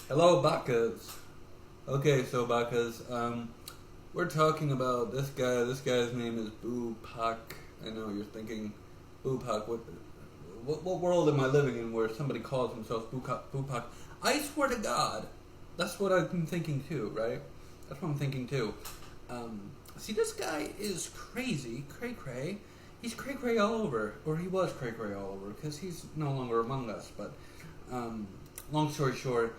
Hello, Bacchus. Okay, so Bacchus, we're talking about this guy. This guy's name is Boopac. I know you're thinking, Boopac. What world am I living in where somebody calls himself Boopac? I swear to God, that's what I've been thinking too. Right? That's what I'm thinking too. See, this guy is crazy, cray cray. He's cray cray all over, or he was cray cray all over, because he's no longer among us. But long story short.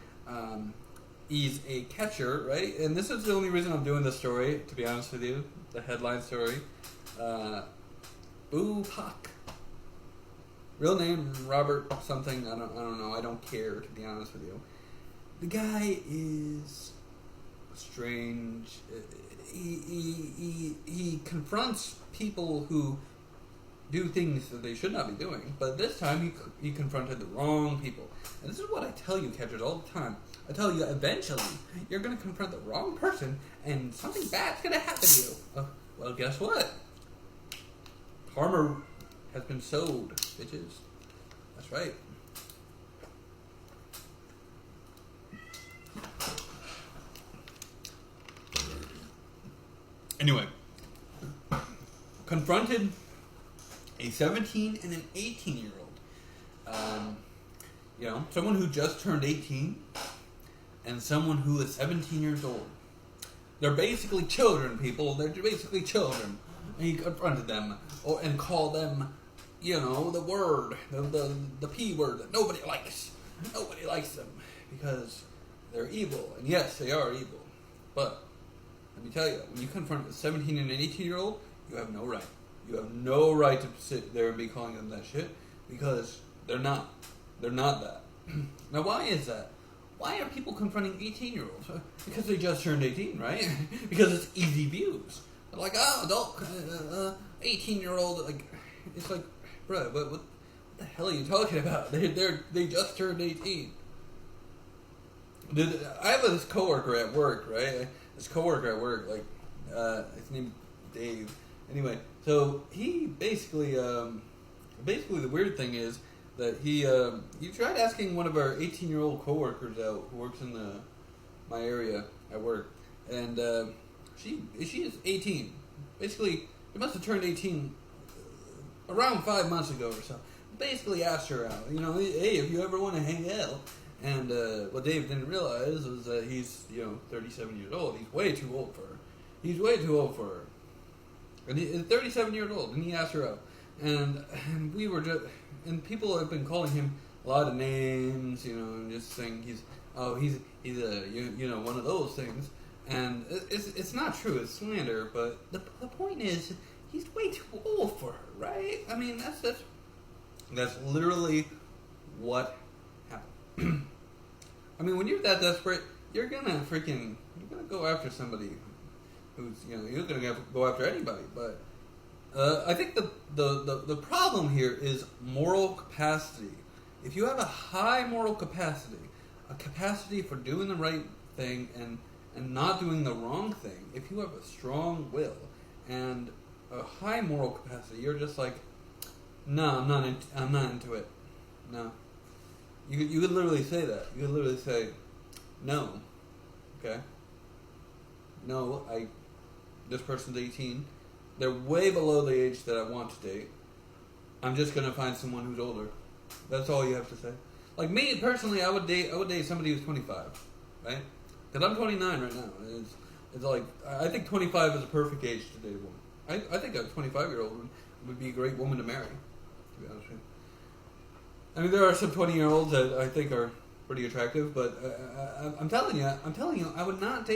He's a catcher, right? And this is the only reason I'm doing this story, to be honest with you. The headline story. Boopac. Real name, Robert something, I don't know, I don't care, to be honest with you. The guy is strange. He confronts people who do things that they should not be doing, but this time he confronted the wrong people. And this is what I tell you, catchers, all the time. I tell you, eventually, you're going to confront the wrong person, and something bad's going to happen to you. Well, guess what? Karma has been sowed, bitches. That's right. Anyway, confronted a 17 and an 18-year-old. Someone who just turned 18 and someone who is 17 years old. They're basically children, people. They're basically children. And he confronted them and called them, the word, the P word that nobody likes. Nobody likes them because they're evil. And yes, they are evil. But let me tell you, when you confront a 17 and an 18-year-old, you have no right. You have no right to sit there and be calling them that shit because they're not. They're not that. Now, why is that? Why are people confronting 18-year-olds? Because they just turned 18, right? Because it's easy views. They're like, adult, 18-year-old, like, it's like, bro, what the hell are you talking about? They just turned 18. I have this coworker at work, right? His name Dave. Anyway, so he basically the weird thing is that he tried asking one of our 18-year-old coworkers out who works in my area at work, and she is 18. Basically, she must have turned 18 around 5 months ago or so. Basically, asked her out. Hey, if you ever want to hang out. And what Dave didn't realize was that he's 37 years old. He's way too old for her. And he's 37 years old, and he asked her out. And we were just, and people have been calling him a lot of names, and just saying he's one of those things. And it's not true, it's slander, but the point is, he's way too old for her, right? I mean, that's literally what happened. I mean, when you're that desperate, you're gonna go after somebody who's, you're gonna go after anybody. But I think the problem here is moral capacity. If you have a high moral capacity, a capacity for doing the right thing and not doing the wrong thing, if you have a strong will and a high moral capacity, you're just like, no, I'm not into it. No. You could literally say that. You could literally say, no. Okay? No, this person's 18. They're way below the age that I want to date. I'm just gonna find someone who's older. That's all you have to say. Like me personally, I would date somebody who's 25, right? Because I'm 29 right now. It's like I think 25 is a perfect age to date a woman. I think a 25-year-old would be a great woman to marry. To be honest with you. I mean, there are some 20-year-olds that I think are pretty attractive, but I'm telling you, I would not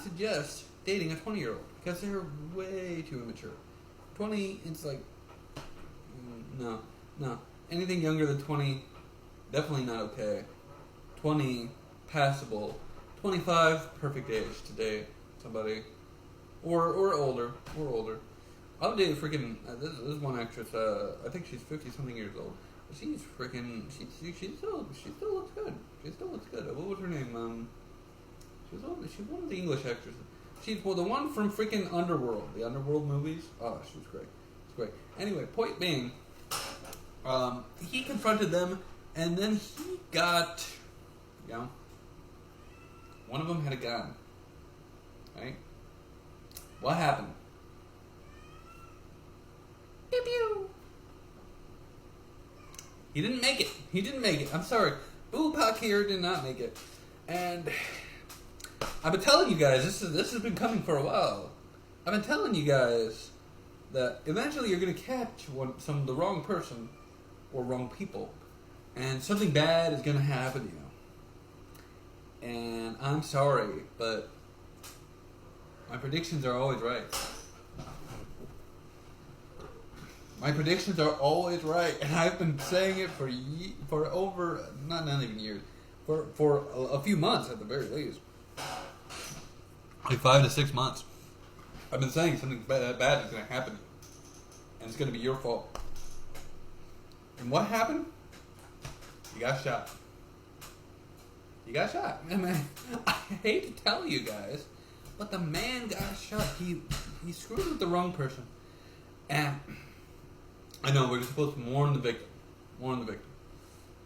suggest dating a 20-year-old because they're way too immature. 20, it's like, no. Anything younger than 20, definitely not okay. 20, passable. 25, perfect age to date somebody, or older. I would date a freaking. This is one actress. I think she's 50-something years old. She's freaking. She still looks good. What was her name? She's one of the English actresses. She's the one from freaking Underworld, the Underworld movies. Oh, she was great. It's great. Anyway, point being, he confronted them, and then he got, One of them had a gun. Right? What happened? Pew pew. He didn't make it. He didn't make it. I'm sorry. Boopac here did not make it. And I've been telling you guys, this has been coming for a while. I've been telling you guys that eventually you're going to catch the wrong person or wrong people. And something bad is going to happen to you. And I'm sorry, but my predictions are always right. My predictions are always right, and I've been saying it for over not even years, for a few months at the very least, like 5 to 6 months. I've been saying something bad is going to happen, and it's going to be your fault. And what happened? You got shot. You got shot. I mean, I hate to tell you guys, but the man got shot. He screwed with the wrong person, and I know we're supposed to mourn the victim. Mourn the victim.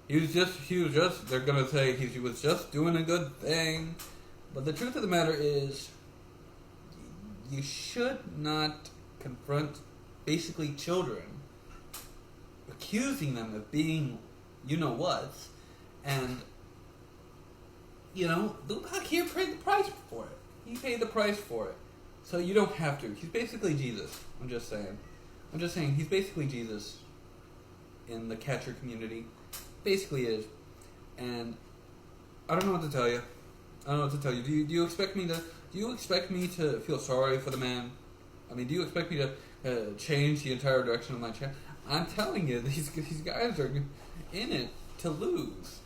He was just, they're going to say he was just doing a good thing. But the truth of the matter is, you should not confront basically children, accusing them of being you-know-whats. And, Boopac here paid the price for it. He paid the price for it. So you don't have to. He's basically Jesus. I'm just saying, he's basically Jesus in the catcher community. Basically is. And I don't know what to tell you. Do you expect me to feel sorry for the man? I mean, do you expect me to change the entire direction of my channel? I'm telling you, these guys are in it to lose.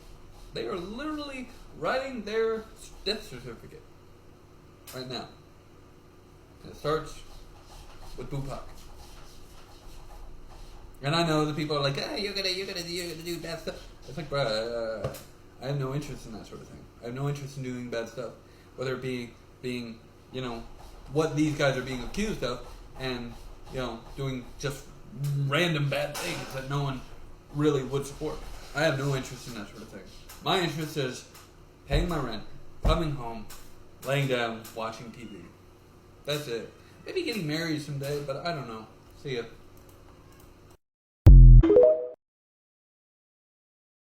They are literally writing their death certificate right now. And it starts with Boopac. And I know that people are like, you're gonna do bad stuff. It's like, bro, I have no interest in that sort of thing. I have no interest in doing bad stuff, whether it be being, what these guys are being accused of, and doing just random bad things that no one really would support. I have no interest in that sort of thing. My interest is paying my rent, coming home, laying down, watching TV. That's it. Maybe getting married someday, but I don't know. See ya.